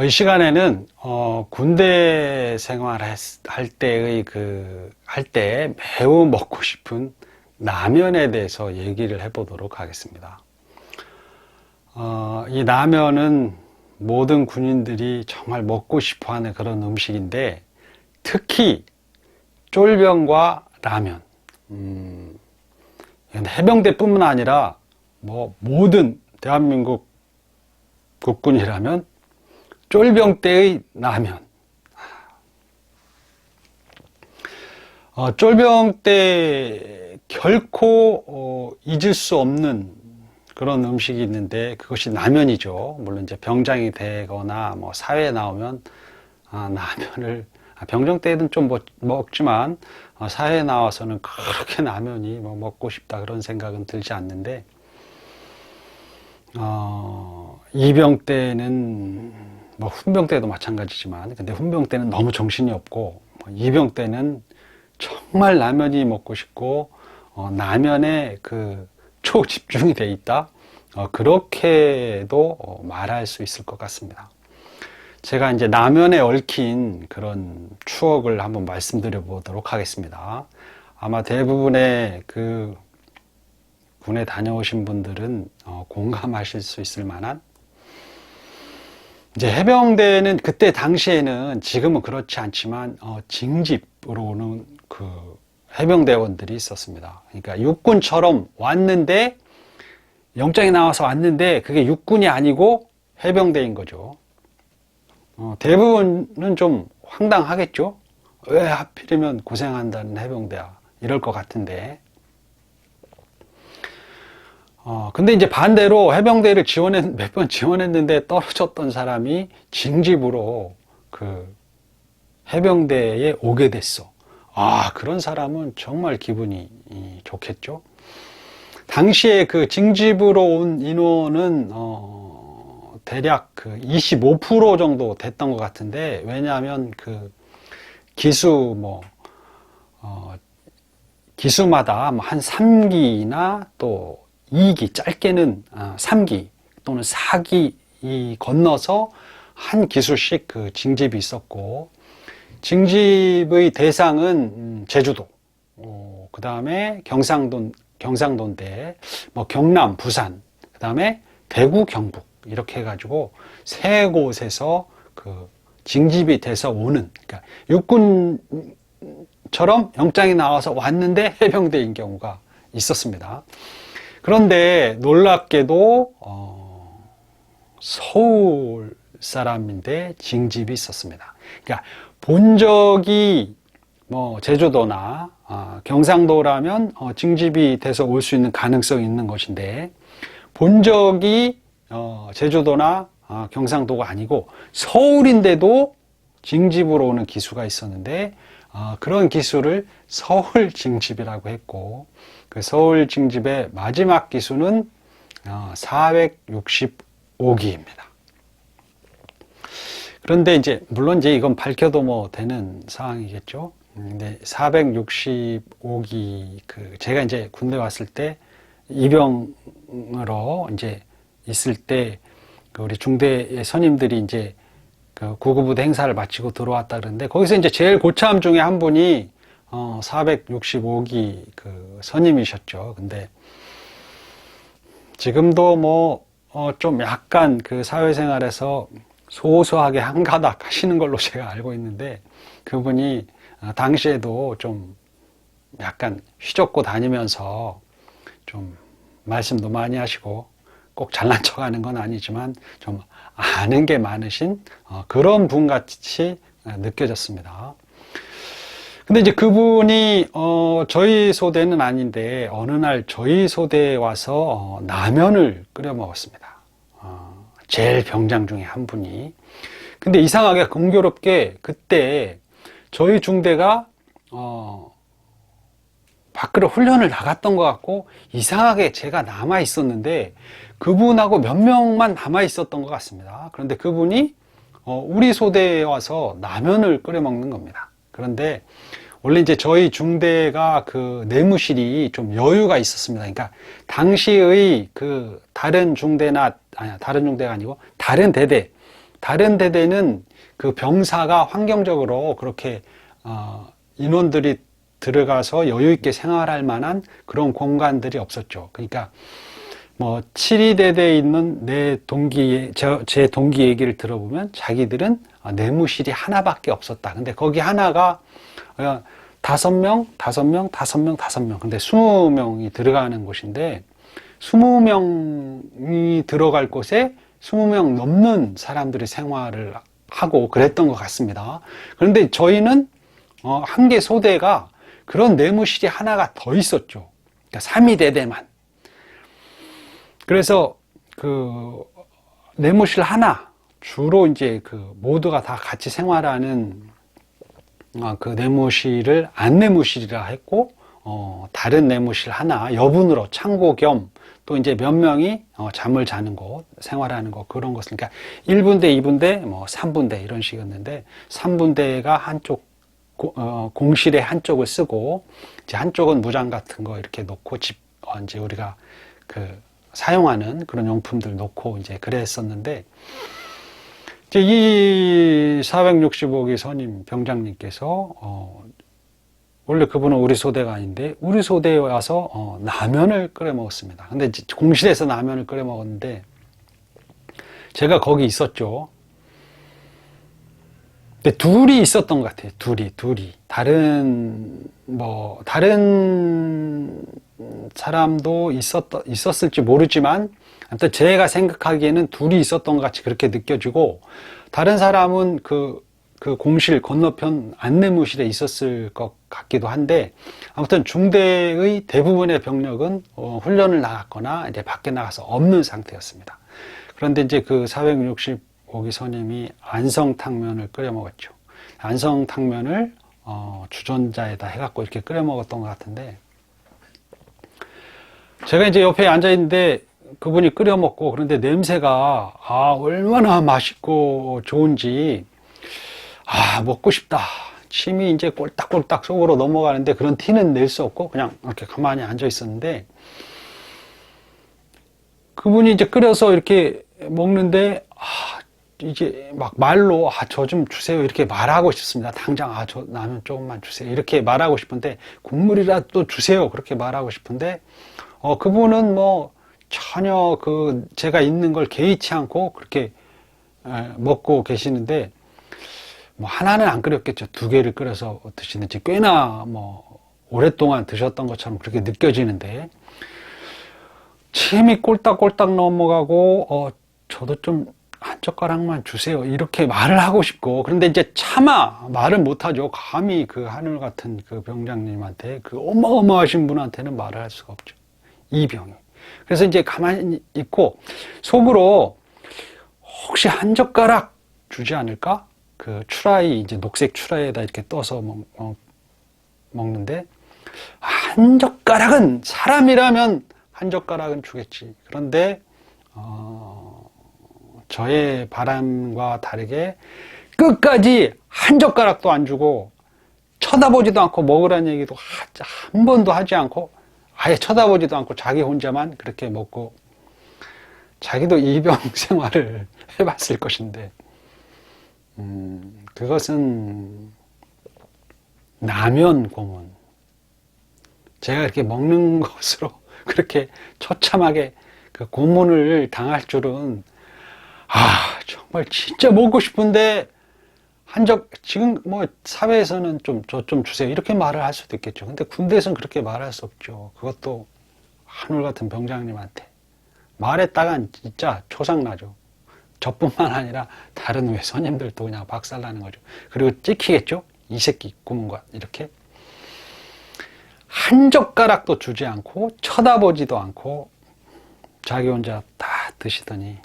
이 시간에는 군대 생활할 때의 할 때 매우 먹고 싶은 라면에 대해서 얘기를 해보도록 하겠습니다. 이 라면은 모든 군인들이 정말 먹고 싶어하는 그런 음식인데, 특히 쫄병과 라면, 해병대뿐만 아니라 뭐 모든 대한민국 국군이라면 쫄병 때의 라면. 쫄병 때 결코 잊을 수 없는 그런 음식이 있는데, 그것이 라면이죠. 물론 이제 병장이 되거나 뭐 사회에 나오면 라면을, 병장 때는 좀 먹지만 사회에 나와서는 그렇게 라면이 뭐 먹고 싶다 그런 생각은 들지 않는데, 이병 때는 뭐 훈병 때도 마찬가지지만, 근데 훈병 때는 너무 정신이 없고, 이병 때는 정말 라면이 먹고 싶고, 라면에 초집중이 돼 있다, 그렇게도 말할 수 있을 것 같습니다. 제가 이제 라면에 얽힌 그런 추억을 한번 말씀드려 보도록 하겠습니다. 아마 대부분의 군에 다녀오신 분들은 공감하실 수 있을 만한, 이제 해병대는 그때 당시에는, 지금은 그렇지 않지만 징집으로 오는 해병대원들이 있었습니다. 그러니까 육군처럼 왔는데, 영장이 나와서 왔는데 그게 육군이 아니고 해병대인 거죠. 대부분은 좀 황당하겠죠. 왜 하필이면 고생한다는 해병대야, 이럴 것 같은데, 근데 이제 반대로 해병대를 몇 번 지원했는데 떨어졌던 사람이 징집으로 해병대에 오게 됐어. 그런 사람은 정말 기분이 좋겠죠. 당시에 징집으로 온 인원은 대략 25% 정도 됐던 것 같은데, 왜냐하면 기수마다 한 3기나 또 2기, 짧게는 3기 또는 4기 건너서 한 기수씩 징집이 있었고, 징집의 대상은 제주도, 그 다음에 경상도인데, 경남, 부산, 그 다음에 대구, 경북, 이렇게 해가지고 세 곳에서 징집이 돼서 오는, 그러니까 육군처럼 영장이 나와서 왔는데 해병대인 경우가 있었습니다. 그런데 놀랍게도 서울 사람인데 징집이 있었습니다. 그러니까 본적이 제주도나 경상도라면 징집이 돼서 올 수 있는 가능성이 있는 것인데, 본적이 제주도나 경상도가 아니고 서울인데도 징집으로 오는 기수가 있었는데, 그런 기수를 서울 징집이라고 했고, 그 서울 징집의 마지막 기수는 465기입니다. 그런데 물론 이건 밝혀도 되는 상황이겠죠. 근데 465기, 제가 군대 왔을 때 이병으로 있을 때, 우리 중대의 선임들이 구급부대 행사를 마치고 들어왔다 그러는데, 거기서 제일 고참 중에 한 분이 465기 선임이셨죠. 근데 지금도 좀 약간 사회생활에서 소소하게 한 가닥 하시는 걸로 제가 알고 있는데, 그분이 당시에도 좀 약간 휘젓고 다니면서 좀 말씀도 많이 하시고, 꼭 잘난 척 하는 건 아니지만 좀 아는 게 많으신 그런 분 같이 느껴졌습니다. 근데 그분이 저희 소대는 아닌데, 어느 날 저희 소대에 와서 라면을 끓여 먹었습니다. 제일 병장 중에 한 분이. 근데 이상하게 공교롭게 그때 저희 중대가 밖으로 훈련을 나갔던 것 같고, 이상하게 제가 남아 있었는데 그분하고 몇 명만 남아 있었던 것 같습니다. 그런데 그분이 우리 소대에 와서 라면을 끓여 먹는 겁니다. 그런데 원래 저희 중대가 내무실이 좀 여유가 있었습니다. 그러니까 당시의 다른 중대가 아니고 다른 대대, 다른 대대는 그 병사가 환경적으로 그렇게 인원들이 들어가서 여유 있게 생활할 만한 그런 공간들이 없었죠. 그러니까 뭐 7.2대대에 있는 제 동기 얘기를 들어보면 자기들은 내무실이 하나밖에 없었다. 근데 거기 하나가 5명. 근데 20명이 들어가는 곳인데 20명이 들어갈 곳에 20명 넘는 사람들이 생활을 하고 그랬던 것 같습니다. 그런데 저희는 한 개 소대가 그런 내무실이 하나가 더 있었죠. 그러니까 3.2대대만. 그래서 그 내무실 하나, 주로 이제 그 모두가 다 같이 생활하는 그 내무실을 안내무실이라 했고, 다른 내무실 하나, 여분으로 창고 겸 또 이제 몇 명이 잠을 자는 곳, 생활하는 곳, 그런 것을, 그러니까 1분대, 2분대, 뭐 3분대 이런 식이었는데, 3분대가 한쪽, 공실의 한쪽을 쓰고, 이제 한쪽은 무장 같은 거 이렇게 놓고 이제 우리가 사용하는 그런 용품들 놓고 이제 그랬었는데, 이제 이 465기 선임 병장님께서 원래 그분은 우리 소대가 아닌데 우리 소대에 와서 라면을 끓여 먹었습니다. 근데 공실에서 라면을 끓여 먹었는데 제가 거기 있었죠. 근데 둘이 있었던 것 같아요. 둘이 다른 사람도 있었을지 모르지만 아무튼 제가 생각하기에는 둘이 있었던 것 같이 그렇게 느껴지고, 다른 사람은 그 공실 건너편 안내무실에 있었을 것 같기도 한데, 아무튼 중대의 대부분의 병력은 훈련을 나갔거나 이제 밖에 나가서 없는 상태였습니다. 그런데 이제 그 465기 선임이 안성탕면을 끓여 먹었죠. 안성탕면을 주전자에다 해갖고 이렇게 끓여 먹었던 것 같은데, 제가 이제 옆에 앉아 있는데 그분이 끓여 먹고, 그런데 냄새가 얼마나 맛있고 좋은지 먹고 싶다, 침이 이제 꼴딱꼴딱 속으로 넘어가는데 그런 티는 낼 수 없고 그냥 이렇게 가만히 앉아 있었는데, 그분이 이제 끓여서 이렇게 먹는데 이제 막 말로 저 좀 주세요 이렇게 말하고 싶습니다. 당장 저 라면 조금만 주세요 이렇게 말하고 싶은데, 국물이라도 주세요 그렇게 말하고 싶은데, 그분은 뭐 전혀 제가 있는 걸 개의치 않고 그렇게 먹고 계시는데, 뭐 하나는 안 끓였겠죠. 2개를 끓여서 드시는지 꽤나 뭐 오랫동안 드셨던 것처럼 그렇게 느껴지는데, 침이 꼴딱꼴딱 넘어가고 저도 좀 한 젓가락만 주세요 이렇게 말을 하고 싶고, 그런데 이제 차마 말을 못하죠. 감히 그 하늘 같은 그 병장님한테, 그 어마어마하신 분한테는 말을 할 수가 없죠, 이 병이. 그래서 이제 가만히 있고 속으로 혹시 한 젓가락 주지 않을까? 그 추라이, 이제 녹색 추라이에다 이렇게 떠서 먹는데, 한 젓가락은, 사람이라면 한 젓가락은 주겠지. 그런데 저의 바람과 다르게 끝까지 한 젓가락도 안 주고, 쳐다보지도 않고, 먹으라는 얘기도 한 번도 하지 않고, 아예 쳐다보지도 않고 자기 혼자만 그렇게 먹고, 자기도 이병 생활을 해봤을 것인데, 그것은 라면 고문. 제가 이렇게 먹는 것으로 그렇게 처참하게 그 고문을 당할 줄은, 정말 진짜 먹고 싶은데 지금 뭐 사회에서는 저 좀 주세요 이렇게 말을 할 수도 있겠죠. 근데 군대에서는 그렇게 말할 수 없죠. 그것도 하늘 같은 병장님한테 말했다간 진짜 초상나죠. 저뿐만 아니라 다른 외선님들도 그냥 박살나는 거죠. 그리고 찍히겠죠. 이 새끼 고문 것, 이렇게 한 젓가락도 주지 않고 쳐다보지도 않고 자기 혼자 다 드시더니,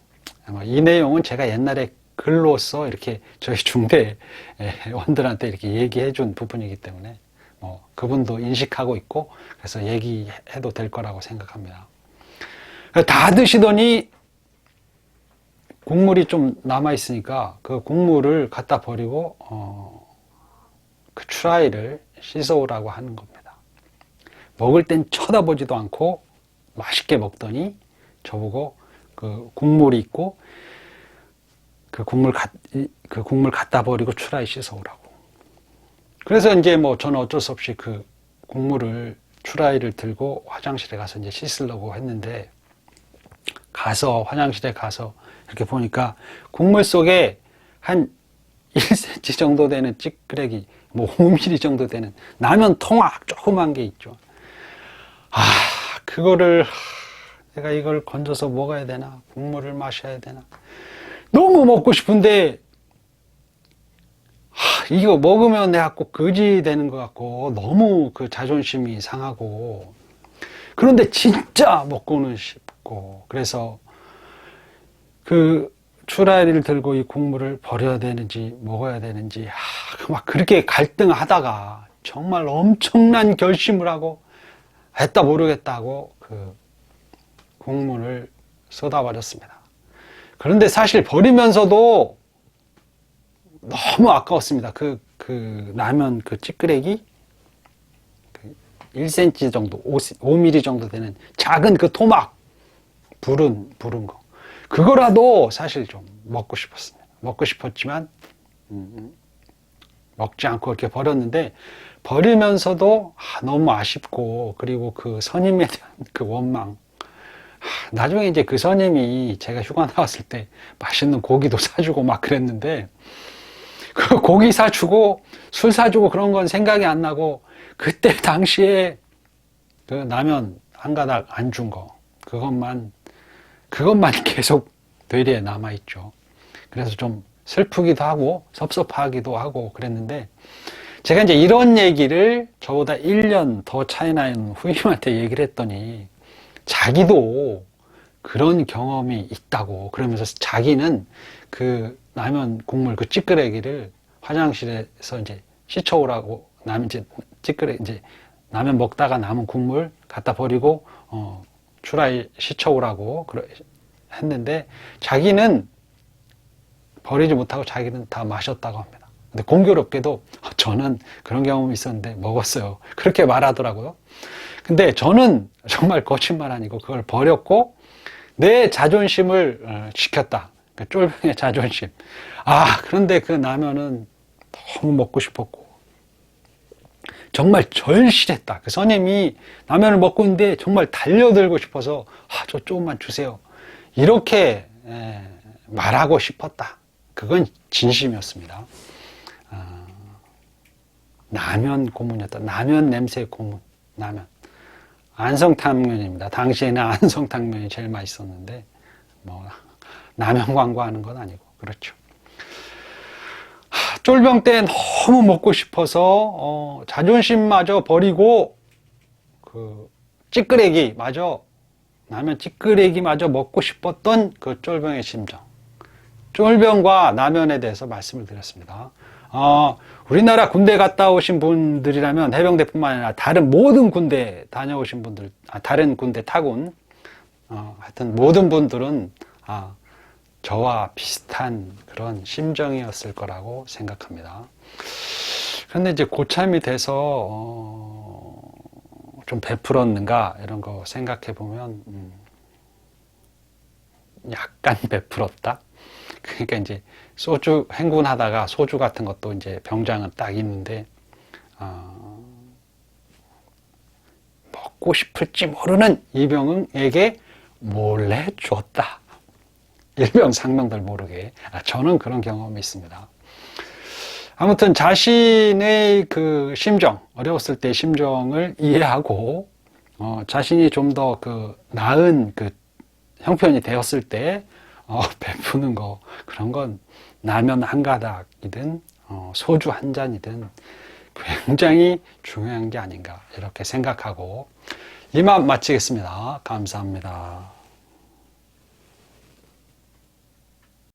이 내용은 제가 옛날에 글로써 이렇게 저희 중대원들한테 이렇게 얘기해 준 부분이기 때문에 그분도 인식하고 있고, 그래서 얘기해도 될 거라고 생각합니다. 다 드시더니 국물이 좀 남아 있으니까 그 국물을 갖다 버리고 그 추라이를 씻어오라고 하는 겁니다. 먹을 땐 쳐다보지도 않고 맛있게 먹더니 저보고 그 국물이 있고 그 국물 갖다 버리고 추라이 씻어오라고. 그래서 이제 뭐 저는 어쩔 수 없이 그 국물을, 추라이를 들고 화장실에 가서 이제 씻으려고 했는데, 화장실에 가서 이렇게 보니까 국물 속에 한 1cm 정도 되는 찌끄레기, 뭐 5mm 정도 되는 라면 통악 조그만 게 있죠. 그거를 내가 이걸 건져서 먹어야 되나, 국물을 마셔야 되나, 너무 먹고 싶은데 이거 먹으면 내가 꼭 거지 되는 것 같고 너무 그 자존심이 상하고, 그런데 진짜 먹고는 싶고, 그래서 그 추라이를 들고 이 국물을 버려야 되는지 먹어야 되는지 막 그렇게 갈등하다가 정말 엄청난 결심을 하고 했다 모르겠다고 그 국물을 쏟아버렸습니다. 그런데 사실 버리면서도 너무 아까웠습니다. 그 라면 그 찌끄레기 1cm 정도, 5mm 정도 되는 작은 그 토막 부른 거, 그거라도 사실 좀 먹고 싶었습니다. 먹고 싶었지만 먹지 않고 이렇게 버렸는데, 버리면서도 너무 아쉽고, 그리고 그 선임에 대한 그 원망. 나중에 이제 그 선임이 제가 휴가 나왔을 때 맛있는 고기도 사주고 막 그랬는데, 그 고기 사주고 술 사주고 그런 건 생각이 안 나고, 그때 당시에 그 라면 한 가닥 안 준 거, 그것만 계속 뇌리에 남아있죠. 그래서 좀 슬프기도 하고 섭섭하기도 하고 그랬는데, 제가 이제 이런 얘기를 저보다 1년 더 차이 나는 후임한테 얘기를 했더니 자기도 그런 경험이 있다고 그러면서, 자기는 그 라면 국물 그 찌끄레기를 화장실에서 이제 씻어오라고, 이제 라면 먹다가 남은 국물 갖다 버리고 추라이 씻어오라고 했는데, 자기는 버리지 못하고 자기는 다 마셨다고 합니다. 근데 공교롭게도 저는 그런 경험이 있었는데 먹었어요. 그렇게 말하더라고요. 근데 저는 정말 거짓말 아니고 그걸 버렸고 내 자존심을 지켰다. 그 쫄병의 자존심. 그런데 그 라면은 너무 먹고 싶었고 정말 절실했다. 그 선임이 라면을 먹고 있는데 정말 달려들고 싶어서 저 조금만 주세요, 이렇게 말하고 싶었다. 그건 진심이었습니다. 라면 고문이었다. 라면 냄새 고문. 라면. 안성탕면입니다. 당시에는 안성탕면이 제일 맛있었는데, 뭐 라면 광고하는 건 아니고, 그렇죠. 쫄병 때 너무 먹고 싶어서 자존심마저 버리고 그 찌끄레기마저, 라면 찌끄레기마저 먹고 싶었던 그 쫄병의 심정. 쫄병과 라면에 대해서 말씀을 드렸습니다. 우리나라 군대 갔다 오신 분들이라면 해병대뿐만 아니라 다른 모든 군대 다녀오신 분들, 다른 군대 타군, 하여튼 모든 분들은 저와 비슷한 그런 심정이었을 거라고 생각합니다. 그런데 이제 고참이 돼서 좀 베풀었는가 이런 거 생각해 보면 약간 베풀었다. 그러니까 이제 소주 행군하다가 소주 같은 것도 이제 병장은 딱 있는데 먹고 싶을지 모르는 이병에게 몰래 줬다. 일병 상병들 모르게. 저는 그런 경험이 있습니다. 아무튼 자신의 그 심정, 어려웠을 때 심정을 이해하고 자신이 좀 더 그 나은 그 형편이 되었을 때 베푸는 거, 그런 건 라면 한 가닥이든 소주 한 잔이든 굉장히 중요한 게 아닌가 이렇게 생각하고 이만 마치겠습니다. 감사합니다.